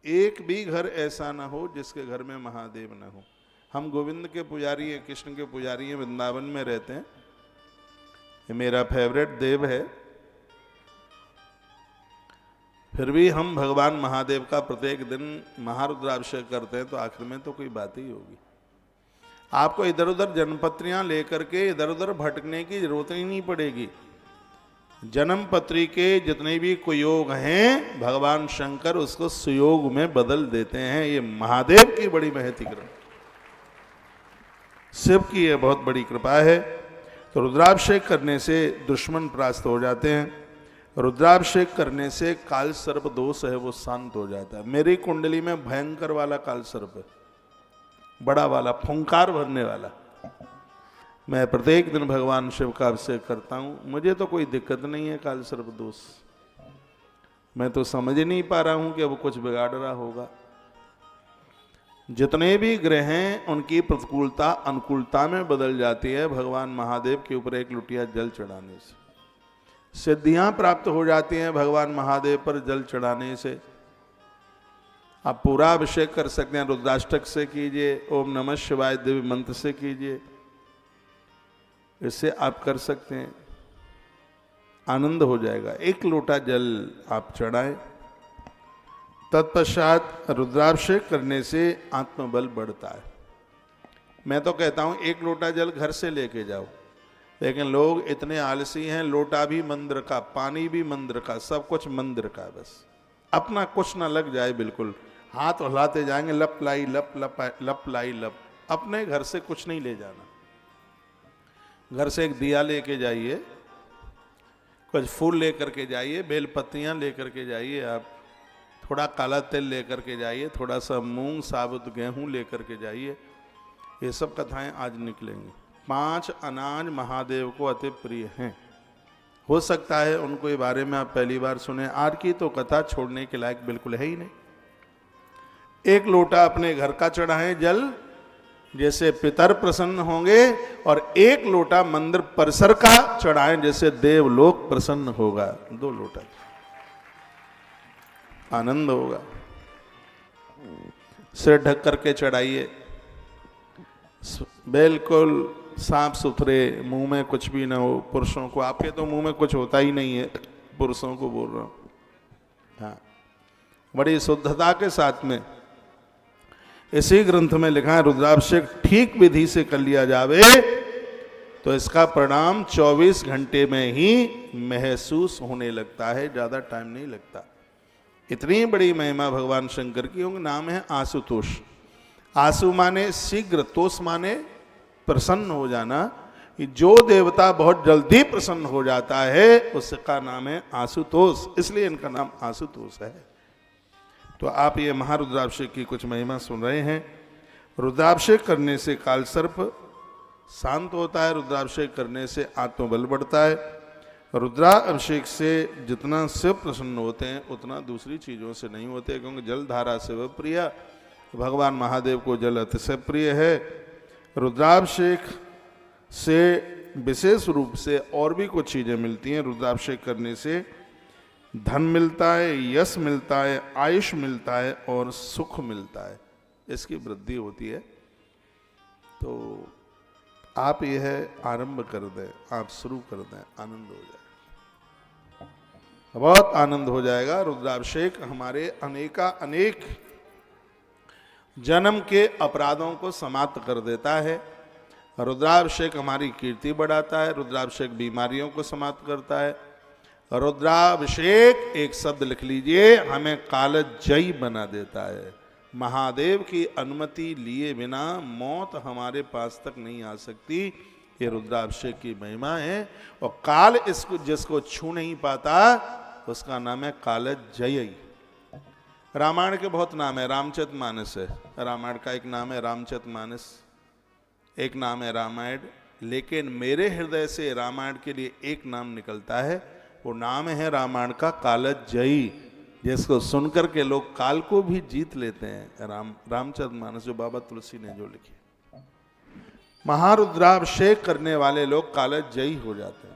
एक भी घर ऐसा ना हो जिसके घर में महादेव ना हो। हम गोविंद के पुजारी हैं, कृष्ण के पुजारी हैं, वृंदावन में रहते हैं, ये मेरा फेवरेट देव है, फिर भी हम भगवान महादेव का प्रत्येक दिन महारुद्राभिषेक करते हैं, तो आखिर में तो कोई बात ही होगी। आपको इधर उधर जन्मपत्रियां लेकर के इधर उधर भटकने की जरूरत ही नहीं पड़ेगी। जन्मपत्री के जितने भी कुयोग हैं भगवान शंकर उसको सुयोग में बदल देते हैं। ये महादेव की बड़ी महती कृपा, शिव की ये बहुत बड़ी कृपा है। तो रुद्राभिषेक करने से दुश्मन परास्त हो जाते हैं, रुद्राभिषेक करने से काल सर्प दोष है वो शांत हो जाता है। मेरी कुंडली में भयंकर वाला काल सर्प है, बड़ा वाला, फुंकार भरने वाला। मैं प्रत्येक दिन भगवान शिव का अभिषेक करता हूं, मुझे तो कोई दिक्कत नहीं है काल सर्प दोष। मैं तो समझ नहीं पा रहा हूं कि अब कुछ बिगाड़ रहा होगा। जितने भी ग्रह हैं उनकी प्रतिकूलता अनुकूलता में बदल जाती है भगवान महादेव के ऊपर एक लुटिया जल चढ़ाने से। सिद्धियां प्राप्त हो जाती हैं भगवान महादेव पर जल चढ़ाने से। आप पूरा अभिषेक कर सकते हैं, रुद्राष्टक से कीजिए, ओम नमः शिवाय दिव्य मंत्र से कीजिए, इससे आप कर सकते हैं, आनंद हो जाएगा। एक लोटा जल आप चढ़ाएं, तत्पश्चात रुद्राभिषेक करने से आत्मबल बढ़ता है। मैं तो कहता हूं एक लोटा जल घर से लेके जाओ, लेकिन लोग इतने आलसी हैं, लोटा भी मंदिर का, पानी भी मंदिर का, सब कुछ मंदिर का, बस अपना कुछ ना लग जाए, बिल्कुल हाथ हिलाते जाएंगे, लप लाई लप लप लप लाई लप। अपने घर से कुछ नहीं ले जाना, घर से एक दिया लेके जाइए, कुछ फूल लेकर के जाइए, बेल पत्तियां लेकर के जाइए, आप थोड़ा काला तेल लेकर के जाइए, थोड़ा सा मूंग साबुत गेहूं लेकर के जाइए। ये सब कथाएं आज निकलेंगी। 5 अनाज महादेव को अति प्रिय हैं। हो सकता है उनको ये बारे में आप पहली बार सुने, आज की तो कथा छोड़ने के लायक बिल्कुल है ही नहीं। एक लोटा अपने घर का चढ़ाएं जल, जैसे पितर प्रसन्न होंगे, और एक लोटा मंदिर परिसर का चढ़ाएं, जैसे देवलोक प्रसन्न होगा। 2 लोटा, आनंद होगा। सिर ढक करके चढ़ाइए, बिल्कुल साफ सुथरे, मुंह में कुछ भी ना हो। पुरुषों को, आपके तो मुंह में कुछ होता ही नहीं है, पुरुषों को बोल रहा हूं। हाँ, बड़ी शुद्धता के साथ में इसी ग्रंथ में लिखा है, रुद्राभिषेक ठीक विधि से कर लिया जावे तो इसका परिणाम 24 घंटे में ही महसूस होने लगता है, ज्यादा टाइम नहीं लगता। इतनी बड़ी महिमा भगवान शंकर की। उनका नाम है आशुतोष। आशु माने शीघ्र, तोष माने प्रसन्न हो जाना। जो देवता बहुत जल्दी प्रसन्न हो जाता है उसका नाम है आशुतोष, इसलिए इनका नाम आशुतोष है। तो आप ये महारुद्राभिषेक की कुछ महिमा सुन रहे हैं। रुद्राभिषेक करने से काल सर्प शांत होता है, रुद्राभिषेक करने से आत्मबल बढ़ता है। रुद्राभिषेक से जितना शिव प्रसन्न होते हैं उतना दूसरी चीज़ों से नहीं होते, क्योंकि जल धारा शिव प्रिय, भगवान महादेव को जल अतिशय प्रिय है। रुद्राभिषेक से विशेष रूप से और भी कुछ चीज़ें मिलती हैं। रुद्राभिषेक करने से धन मिलता है, यश मिलता है, आयुष मिलता है और सुख मिलता है, इसकी वृद्धि होती है। तो आप यह आरंभ कर दें, आप शुरू कर दें, आनंद हो जाएगा, बहुत आनंद हो जाएगा। रुद्राभिषेक हमारे अनेक जन्म के अपराधों को समाप्त कर देता है। रुद्राभिषेक हमारी कीर्ति बढ़ाता है, रुद्राभिषेक बीमारियों को समाप्त करता है। रुद्राभिषेक, एक शब्द लिख लीजिए, हमें कालजयी बना देता है। महादेव की अनुमति लिए बिना मौत हमारे पास तक नहीं आ सकती। ये रुद्राभिषेक की महिमा है। और काल इसको जिसको छू नहीं पाता उसका नाम है कालजयी। रामायण के बहुत नाम है, रामचरितमानस है, रामायण का एक नाम है रामचरितमानस, एक नाम है रामायण। लेकिन मेरे हृदय से रामायण के लिए एक नाम निकलता है, वो नाम है रामायण का कालजयी, जिसको सुनकर के लोग काल को भी जीत लेते हैं। रामचरितमानस जो बाबा तुलसी ने जो लिखी। महारुद्राभिषेक करने वाले लोग कालजयी हो जाते हैं।